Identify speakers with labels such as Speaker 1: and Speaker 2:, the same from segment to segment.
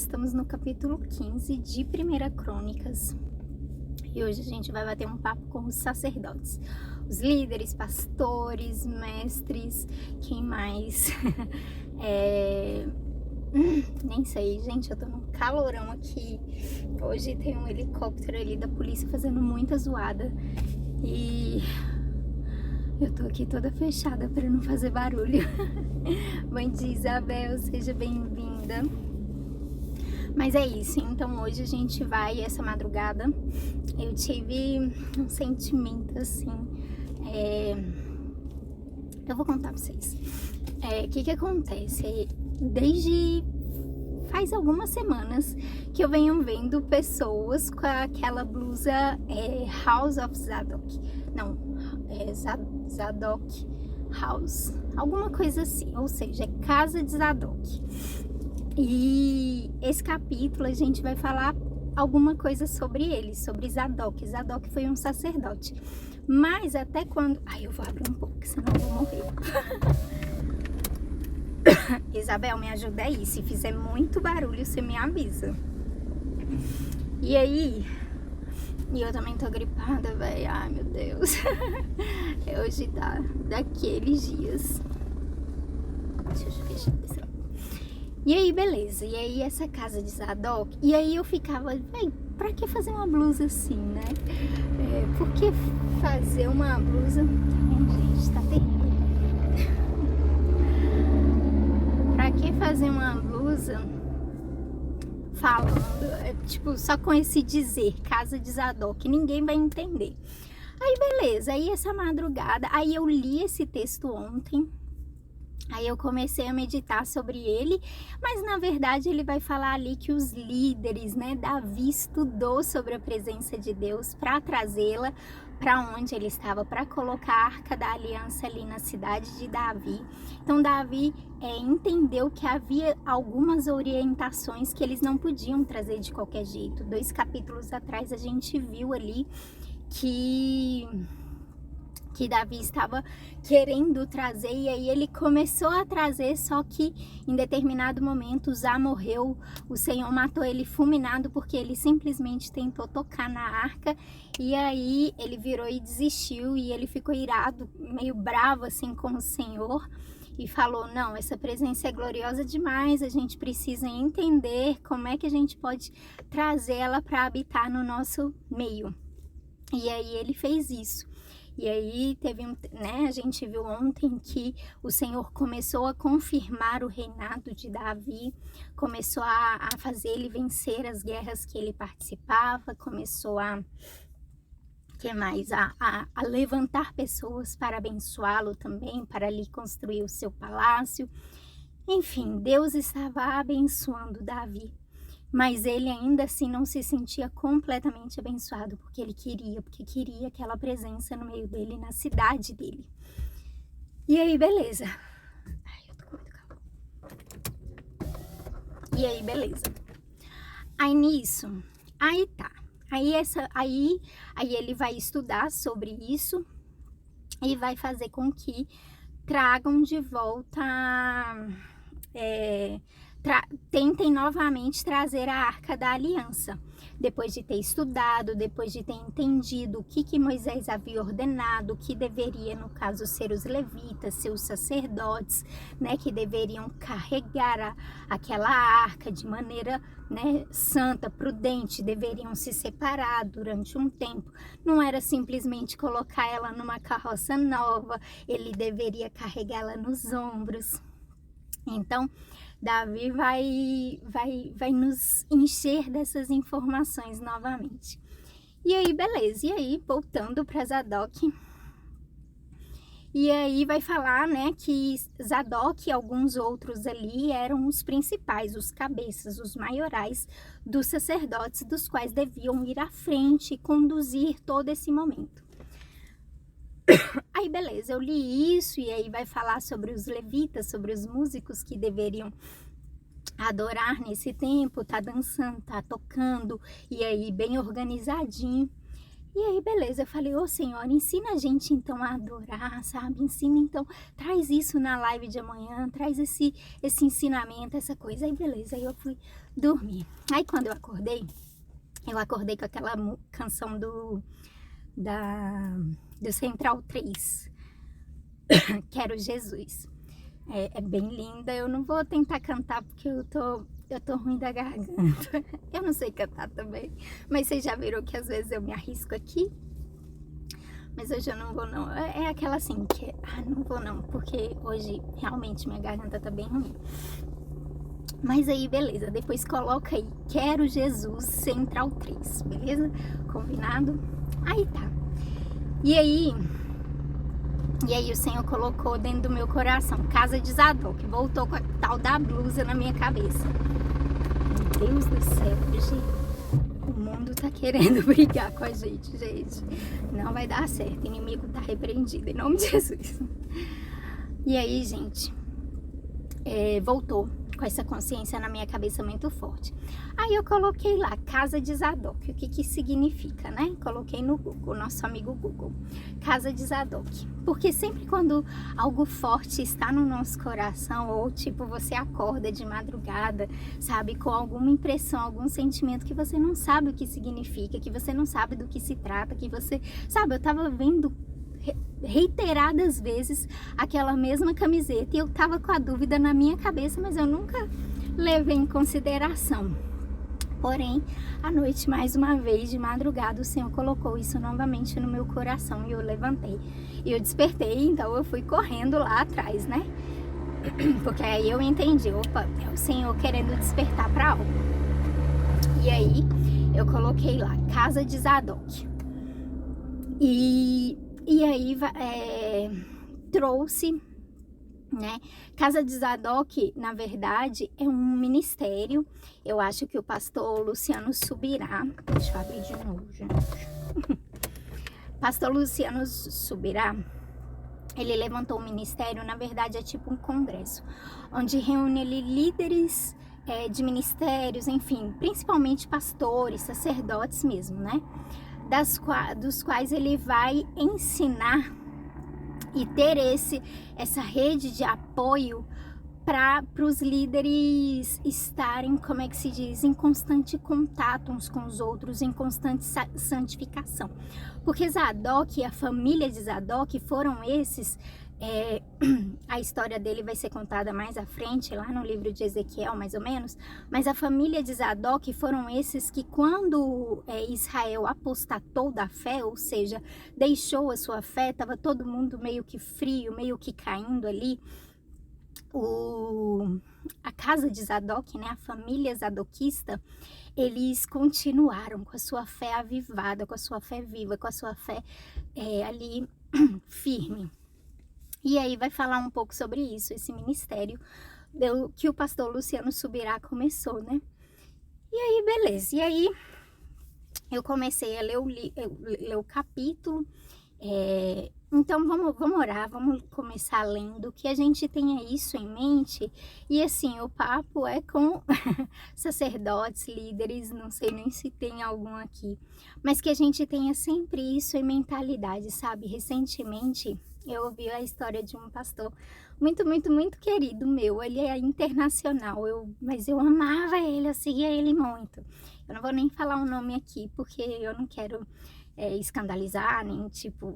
Speaker 1: estamos no capítulo 15 de 1 Crônicas. E hoje a gente vai bater um papo com os sacerdotes, os líderes, pastores, mestres, quem mais? Nem sei, gente, eu tô num calorão aqui. Hoje tem um helicóptero ali da polícia fazendo muita zoada e eu tô aqui toda fechada para não fazer barulho. Bom dia, Isabel, seja bem-vinda. Mas é isso, então hoje a gente vai, essa madrugada, eu tive um sentimento assim, eu vou contar pra vocês. O que acontece? Desde faz algumas semanas que eu venho vendo pessoas com aquela blusa House of Zadok, não, Zadok House, alguma coisa assim, ou seja, é Casa de Zadok. E esse capítulo a gente vai falar alguma coisa sobre ele, sobre Zadok. Zadok foi um sacerdote. Mas até quando... Ai, eu vou abrir um pouco, senão eu vou morrer. Isabel, me ajuda aí. Se fizer muito barulho, você me avisa. E aí... E eu também tô gripada, velho. Ai, meu Deus. Hoje tá daqueles dias. Deixa eu fechar esse. E aí, beleza. E aí, essa casa de Zadok. E aí eu ficava, véi, pra que fazer uma blusa assim, né? Por que fazer uma blusa... Ai, gente, tá terrível. Pra que fazer uma blusa falando, tipo, só com esse dizer, casa de Zadok? Ninguém vai entender. Aí, beleza. Aí, essa madrugada... Aí, eu li esse texto ontem. Aí eu comecei a meditar sobre ele, mas na verdade ele vai falar ali que os líderes, né, Davi estudou sobre a presença de Deus para trazê-la para onde ele estava, para colocar a Arca da Aliança ali na cidade de Davi. Então Davi entendeu que havia algumas orientações que eles não podiam trazer de qualquer jeito. 2 capítulos atrás a gente viu ali que Davi estava querendo trazer, e aí ele começou a trazer, só que em determinado momento Uzá morreu, o Senhor matou ele fulminado porque ele simplesmente tentou tocar na arca, e aí ele virou e desistiu, e ele ficou irado, meio bravo assim com o Senhor, e falou, não, essa presença é gloriosa demais, a gente precisa entender como é que a gente pode trazê-la para habitar no nosso meio. E aí ele fez isso. E aí a gente viu ontem que o Senhor começou a confirmar o reinado de Davi, começou a fazer ele vencer as guerras que ele participava, começou a levantar pessoas para abençoá-lo também, para ali construir o seu palácio. Enfim, Deus estava abençoando Davi. Mas ele ainda assim não se sentia completamente abençoado, porque queria aquela presença no meio dele, na cidade dele. E aí, beleza. Ai, eu tô com muito calor. E aí, beleza. Aí nisso, aí tá. Aí ele vai estudar sobre isso e vai fazer com que tragam de volta... tentem novamente trazer a Arca da Aliança, depois de ter estudado, depois de ter entendido o que Moisés havia ordenado, que deveria, no caso, ser os levitas, ser os sacerdotes, né, que deveriam carregar aquela arca de maneira, né, santa, prudente, deveriam se separar durante um tempo, não era simplesmente colocar ela numa carroça nova, ele deveria carregá-la nos ombros. Então, Davi vai nos encher dessas informações novamente. E aí, beleza. E aí, voltando para Zadok. E aí vai falar, né, que Zadok e alguns outros ali eram os principais, os cabeças, os maiorais dos sacerdotes, dos quais deviam ir à frente e conduzir todo esse momento. Aí beleza, eu li isso e aí vai falar sobre os levitas, sobre os músicos que deveriam adorar nesse tempo, tá dançando, tá tocando, e aí bem organizadinho. E aí, beleza, eu falei, ô Senhor, ensina a gente então a adorar, sabe? Ensina então, traz isso na live de amanhã, traz esse ensinamento, essa coisa. Aí, beleza, aí eu fui dormir. Aí, quando eu acordei com aquela canção do Central 3, Quero Jesus. É bem linda, eu não vou tentar cantar porque eu tô ruim da garganta. Eu não sei cantar também, mas vocês já viram que às vezes eu me arrisco aqui. Mas hoje eu não vou não, é aquela assim, que não vou não, porque hoje realmente minha garganta tá bem ruim. Mas aí, beleza, depois coloca aí, Quero Jesus Central 3, beleza? Combinado? Aí tá. E aí o Senhor colocou dentro do meu coração, Casa de Zadok, voltou com a tal da blusa na minha cabeça. Meu Deus do céu, gente, o mundo tá querendo brigar com a gente. Não vai dar certo, o inimigo tá repreendido, em nome de Jesus. E aí, gente, voltou com essa consciência na minha cabeça muito forte. Aí eu coloquei lá, Casa de Zadok, o que significa, né? Coloquei no Google, nosso amigo Google, Casa de Zadok. Porque sempre quando algo forte está no nosso coração, ou tipo, você acorda de madrugada, sabe, com alguma impressão, algum sentimento que você não sabe o que significa, que você não sabe do que se trata, que você, sabe, eu tava vendo reiteradas vezes aquela mesma camiseta e eu tava com a dúvida na minha cabeça, mas eu nunca levei em consideração. Porém, à noite, mais uma vez, de madrugada, o Senhor colocou isso novamente no meu coração e eu levantei. E eu despertei, então eu fui correndo lá atrás, né? Porque aí eu entendi, opa, é o Senhor querendo despertar para algo. E aí, eu coloquei lá, Casa de Zadok. E aí trouxe, né? Casa de Zadok, na verdade, é um ministério. Eu acho que o pastor Luciano Subirá, deixa eu abrir de novo, gente. Pastor Luciano Subirá, ele levantou um ministério, na verdade é tipo um congresso, onde reúne ali líderes de ministérios, enfim, principalmente pastores, sacerdotes mesmo, né? Dos quais ele vai ensinar e ter essa rede de apoio para os líderes estarem, como é que se diz, em constante contato uns com os outros, em constante santificação. Porque Zadok e a família de Zadok foram esses, a história dele vai ser contada mais à frente, lá no livro de Ezequiel, mais ou menos, mas a família de Zadok foram esses que quando Israel apostatou da fé, ou seja, deixou a sua fé, estava todo mundo meio que frio, meio que caindo ali, a casa de Zadok, né, a família zadokista, eles continuaram com a sua fé avivada, com a sua fé viva, com a sua fé ali firme. E aí vai falar um pouco sobre isso, esse ministério que o pastor Luciano Subirá começou, né? E aí, beleza. E aí, eu comecei a ler o capítulo. Então, vamos orar, vamos começar lendo, que a gente tenha isso em mente. E assim, o papo é com sacerdotes, líderes, não sei nem se tem algum aqui. Mas que a gente tenha sempre isso em mentalidade, sabe? Recentemente, eu ouvi a história de um pastor muito, muito, muito querido meu. Ele é internacional, mas eu amava ele, eu seguia ele muito. Eu não vou nem falar o nome aqui, porque eu não quero escandalizar, nem tipo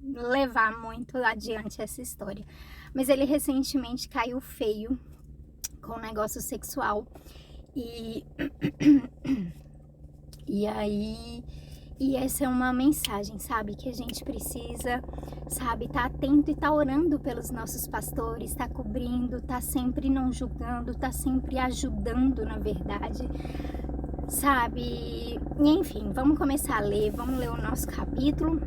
Speaker 1: levar muito adiante essa história. Mas ele recentemente caiu feio com um negócio sexual. E essa é uma mensagem, sabe, que a gente precisa, sabe, tá atento e tá orando pelos nossos pastores, tá cobrindo, tá sempre não julgando, tá sempre ajudando, na verdade, sabe? Enfim, vamos começar a ler, vamos ler o nosso capítulo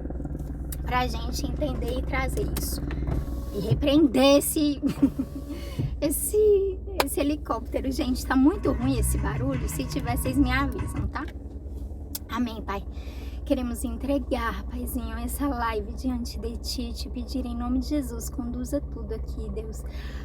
Speaker 1: pra gente entender e trazer isso. E repreender esse helicóptero. Gente, tá muito ruim esse barulho, se tiver vocês me avisam, tá? Amém, Pai. Queremos entregar, Paizinho, essa live diante de Ti, te pedir em nome de Jesus, conduza tudo aqui, Deus.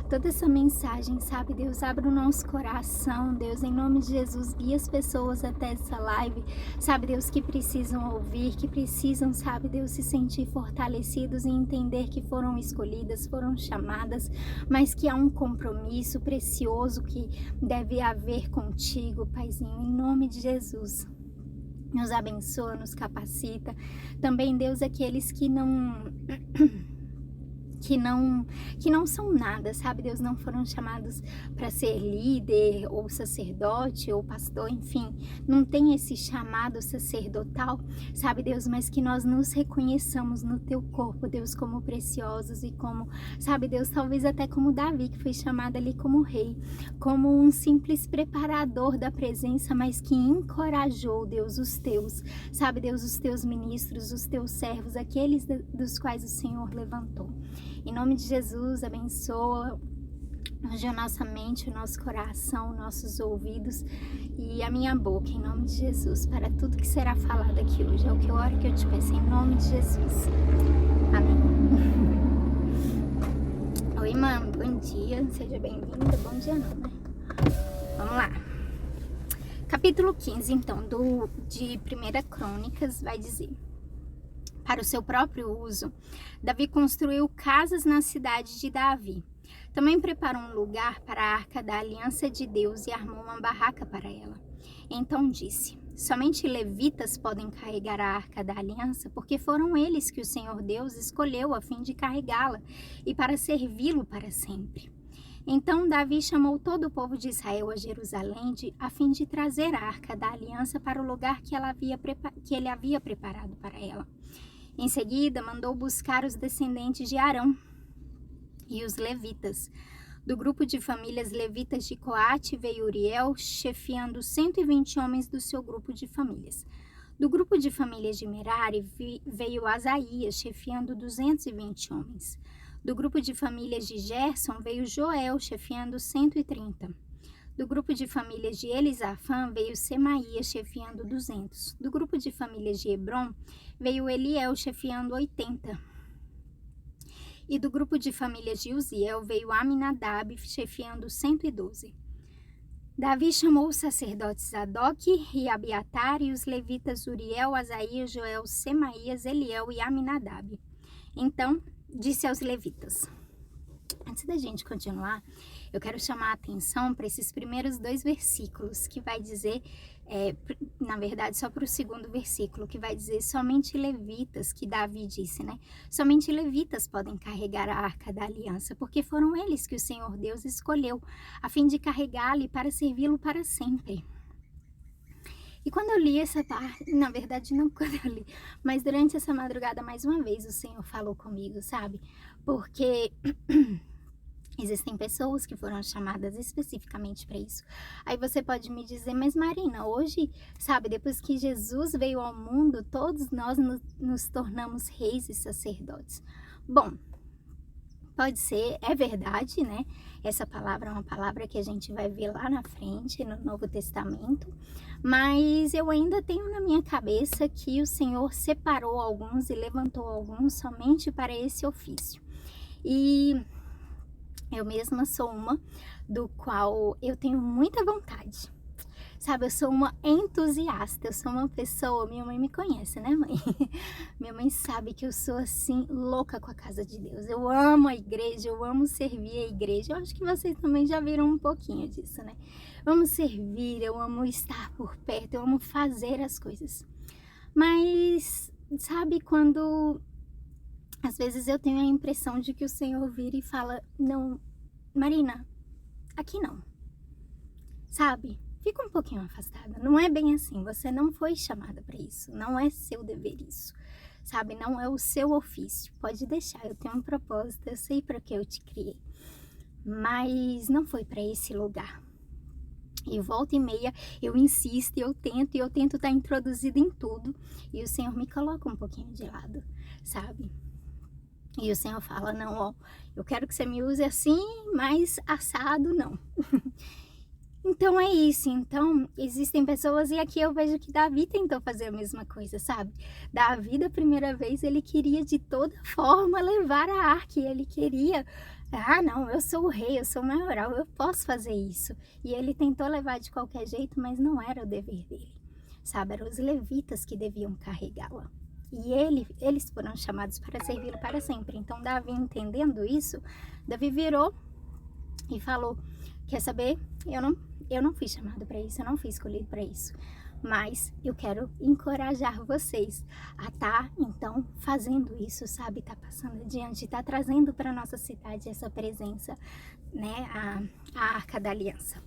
Speaker 1: Toda essa mensagem, sabe, Deus, abre o nosso coração, Deus, em nome de Jesus, guia as pessoas até essa live, sabe, Deus, que precisam ouvir, que precisam, sabe, Deus, se sentir fortalecidos e entender que foram escolhidas, foram chamadas, mas que há um compromisso precioso que deve haver contigo, Paizinho, em nome de Jesus. Nos abençoa, nos capacita. Também, Deus, aqueles que não são nada, sabe? Deus, não foram chamados para ser líder ou sacerdote ou pastor, enfim, não tem esse chamado sacerdotal, sabe, Deus, mas que nós nos reconheçamos no teu corpo, Deus, como preciosos e como, sabe, Deus, talvez até como Davi, que foi chamado ali como rei, como um simples preparador da presença, mas que encorajou, Deus, os teus, sabe, Deus, os teus ministros, os teus servos, aqueles dos quais o Senhor levantou. Em nome de Jesus, abençoa hoje a nossa mente, o nosso coração, nossos ouvidos e a minha boca, em nome de Jesus, para tudo que será falado aqui hoje. É o que eu oro, que eu te peço, em nome de Jesus. Amém. Oi, mãe, bom dia, seja bem-vinda. Bom dia não, né? Vamos lá. Capítulo 15, então, de 1 Crônicas, vai dizer: para o seu próprio uso, Davi construiu casas na cidade de Davi. Também preparou um lugar para a arca da aliança de Deus e armou uma barraca para ela. Então disse: somente levitas podem carregar a arca da aliança, porque foram eles que o Senhor Deus escolheu a fim de carregá-la e para servi-lo para sempre. Então Davi chamou todo o povo de Israel a Jerusalém a fim de trazer a arca da aliança para o lugar que ele havia preparado para ela. Em seguida, mandou buscar os descendentes de Arão e os levitas. Do grupo de famílias levitas de Coate veio Uriel, chefiando 120 homens do seu grupo de famílias. Do grupo de famílias de Merari veio Asaías, chefiando 220 homens. Do grupo de famílias de Gerson veio Joel, chefiando 130. Do grupo de famílias de Elisafã veio Semaías, chefiando 200. Do grupo de famílias de Hebron veio Eliel, chefiando 80. E do grupo de famílias de Uziel veio Aminadab, chefiando 112. Davi chamou os sacerdotes Zadok e Abiatar e os levitas Uriel, Asaías, Joel, Semaías, Eliel e Aminadab. Então disse aos levitas: antes da gente continuar, eu quero chamar a atenção para esses primeiros 2 versículos, que vai dizer, na verdade, só para o segundo versículo, que vai dizer somente levitas, que Davi disse, né? Somente levitas podem carregar a arca da aliança, porque foram eles que o Senhor Deus escolheu, a fim de carregá-la e para servi-lo para sempre. E quando eu li essa parte, na verdade não quando eu li, mas durante essa madrugada, mais uma vez, o Senhor falou comigo, sabe? Porque existem pessoas que foram chamadas especificamente para isso. Aí você pode me dizer: mas Marina, hoje, sabe, depois que Jesus veio ao mundo, todos nós nos tornamos reis e sacerdotes. Bom, pode ser, é verdade, né? Essa palavra é uma palavra que a gente vai ver lá na frente, no Novo Testamento, mas eu ainda tenho na minha cabeça que o Senhor separou alguns e levantou alguns somente para esse ofício. E eu mesma sou uma do qual eu tenho muita vontade. Sabe, eu sou uma entusiasta, eu sou uma pessoa, minha mãe me conhece, né, mãe? Minha mãe sabe que eu sou, assim, louca com a casa de Deus. Eu amo a igreja, eu amo servir a igreja. Eu acho que vocês também já viram um pouquinho disso, né? Eu amo servir, eu amo estar por perto, eu amo fazer as coisas. Mas, sabe, quando às vezes eu tenho a impressão de que o Senhor vira e fala: não, Marina, aqui não, sabe? Fica um pouquinho afastada, não é bem assim, você não foi chamada para isso, não é seu dever isso, sabe? Não é o seu ofício, pode deixar, eu tenho um propósito, eu sei para que eu te criei, mas não foi para esse lugar. E volta e meia eu insisto, eu tento estar introduzida em tudo, e o Senhor me coloca um pouquinho de lado, sabe? E o Senhor fala: não, ó, eu quero que você me use assim, mas assado não. Então é isso, então existem pessoas, e aqui eu vejo que Davi tentou fazer a mesma coisa, sabe. Davi, da primeira vez, ele queria de toda forma levar a arca, e ele queria: "Ah não, eu sou o rei, eu sou o maioral, eu posso fazer isso". E ele tentou levar de qualquer jeito, mas não era o dever dele, sabe, eram os levitas que deviam carregá-la. E eles foram chamados para servi-lo para sempre. Então Davi, entendendo isso, Davi virou e falou: "Quer saber? Eu não fui chamado para isso, eu não fui escolhido para isso, mas eu quero encorajar vocês a estar, então, fazendo isso, sabe, tá passando adiante, tá trazendo para nossa cidade essa presença, né, a Arca da Aliança".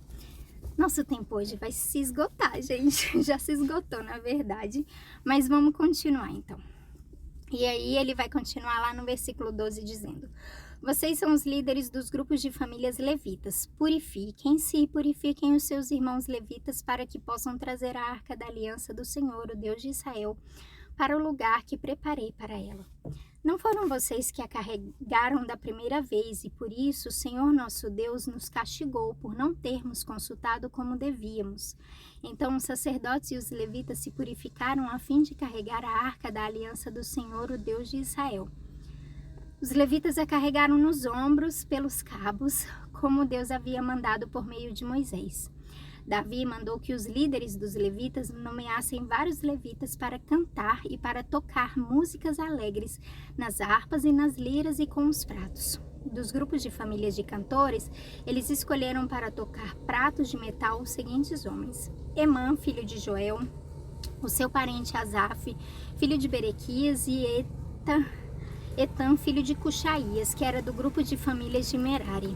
Speaker 1: Nosso tempo hoje vai se esgotar, gente, já se esgotou, na verdade, mas vamos continuar então. E aí ele vai continuar lá no versículo 12 dizendo: "Vocês são os líderes dos grupos de famílias levitas. Purifiquem-se e purifiquem os seus irmãos levitas para que possam trazer a arca da aliança do Senhor, o Deus de Israel, para o lugar que preparei para ela. Não foram vocês que a carregaram da primeira vez, e por isso o Senhor nosso Deus nos castigou por não termos consultado como devíamos. Então os sacerdotes e os levitas se purificaram a fim de carregar a arca da aliança do Senhor, o Deus de Israel. Os levitas a carregaram nos ombros pelos cabos, como Deus havia mandado por meio de Moisés. Davi mandou que os líderes dos levitas nomeassem vários levitas para cantar e para tocar músicas alegres nas harpas e nas liras e com os pratos. Dos grupos de famílias de cantores, eles escolheram para tocar pratos de metal os seguintes homens: Emã, filho de Joel, o seu parente Asaf, filho de Berequias, e Etan, filho de Cuxaías, que era do grupo de famílias de Merari.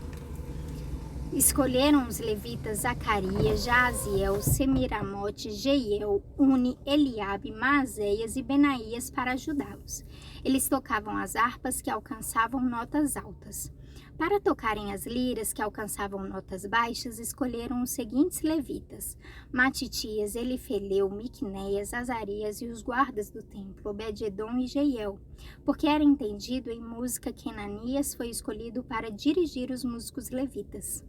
Speaker 1: Escolheram os levitas Zacarias, Jaziel, Semiramote, Jeiel, Uni, Eliabe, Maazéias e Benaías para ajudá-los. Eles tocavam as harpas que alcançavam notas altas. Para tocarem as liras que alcançavam notas baixas, escolheram os seguintes levitas: Matitias, Elifeleu, Miqunéias, Azarias e os guardas do templo, Obed-edom e Jeiel. Porque era entendido em música que Enanias foi escolhido para dirigir os músicos levitas.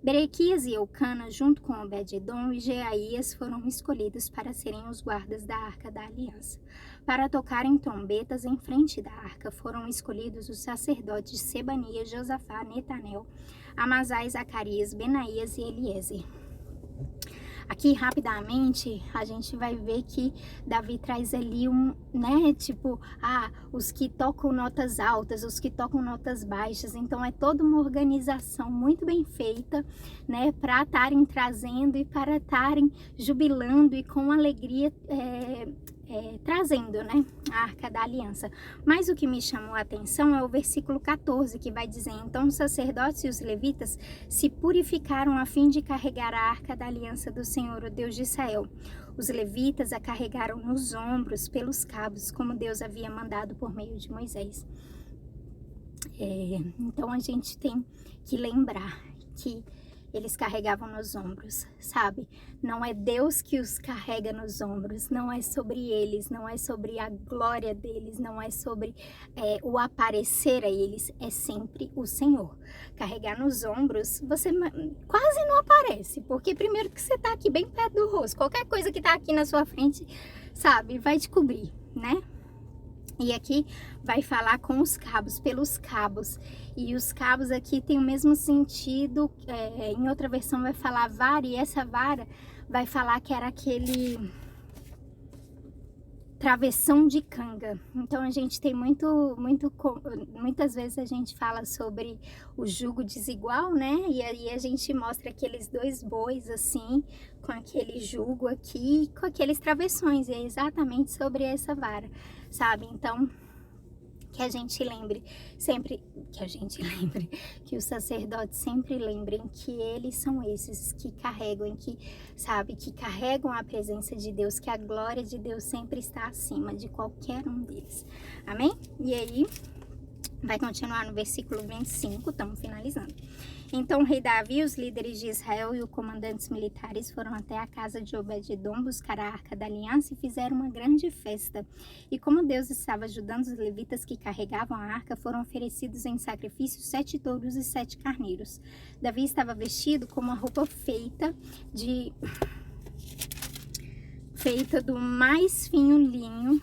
Speaker 1: Berequias e Eucana, junto com Obed-edom e Jeaías, foram escolhidos para serem os guardas da Arca da Aliança. Para tocarem trombetas em frente da arca, foram escolhidos os sacerdotes Sebanias, Josafá, Netanel, Amazai, Zacarias, Benaías e Eliezer. Aqui, rapidamente, a gente vai ver que Davi traz ali os que tocam notas altas, os que tocam notas baixas. Então, é toda uma organização muito bem feita, né, para estarem trazendo e para estarem jubilando e com alegria trazendo, né, a Arca da Aliança. Mas o que me chamou a atenção é o versículo 14, que vai dizer: então os sacerdotes e os levitas se purificaram a fim de carregar a Arca da Aliança do Senhor, o Deus de Israel. Os levitas a carregaram nos ombros pelos cabos, como Deus havia mandado por meio de Moisés. Então a gente tem que lembrar que eles carregavam nos ombros, sabe? Não é Deus que os carrega nos ombros, não é sobre eles, não é sobre a glória deles, não é sobre o aparecer a eles, é sempre o Senhor. Carregar nos ombros, você quase não aparece, porque primeiro que você tá aqui bem perto do rosto, qualquer coisa que tá aqui na sua frente, sabe, vai te cobrir, né? E aqui vai falar com os cabos, pelos cabos. E os cabos aqui tem o mesmo sentido, em outra versão vai falar vara, e essa vara vai falar que era aquele travessão de canga. Então a gente tem muitas vezes a gente fala sobre o jugo desigual, né? E aí a gente mostra aqueles dois bois assim, com aquele jugo aqui, com aqueles travessões, e é exatamente sobre essa vara, sabe? Então, que a gente lembre, que os sacerdotes sempre lembrem que eles são esses que carregam, que carregam a presença de Deus, que a glória de Deus sempre está acima de qualquer um deles. Amém? E aí, Vai continuar no versículo 25, estamos finalizando. Então o rei Davi, os líderes de Israel e os comandantes militares foram até a casa de Obed-edom buscar a Arca da Aliança e fizeram uma grande festa. E como Deus estava ajudando os levitas que carregavam a arca, foram oferecidos em sacrifício 7 touros e 7 carneiros. Davi estava vestido com uma roupa feita do mais fino linho.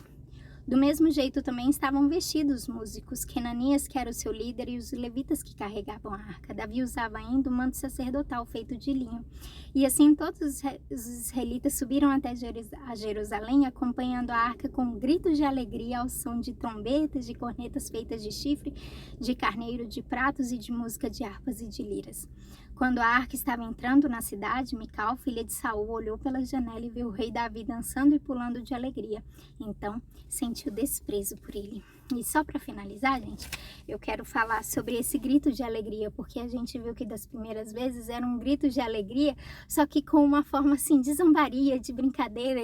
Speaker 1: Do mesmo jeito também estavam vestidos os músicos, Kenanias, que era o seu líder, e os levitas que carregavam a arca. Davi usava ainda um manto sacerdotal feito de linho. E assim todos os israelitas subiram até Jerusalém, acompanhando a arca com gritos de alegria ao som de trombetas, de cornetas feitas de chifre, de carneiro, de pratos e de música de harpas e de liras. Quando a arca estava entrando na cidade, Mical, filha de Saul, olhou pela janela e viu o rei Davi dançando e pulando de alegria. Então, sentiu desprezo por ele. E só para finalizar, gente, eu quero falar sobre esse grito de alegria, porque a gente viu que das primeiras vezes era um grito de alegria, só que com uma forma assim de zombaria, de brincadeira,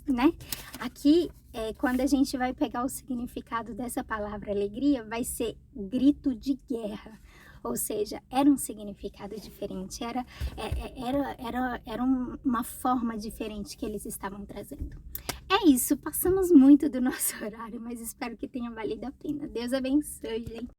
Speaker 1: né? Aqui, quando a gente vai pegar o significado dessa palavra alegria, vai ser grito de guerra. Ou seja, era um significado diferente, era uma forma diferente que eles estavam trazendo. É isso, passamos muito do nosso horário, mas espero que tenha valido a pena. Deus abençoe, gente.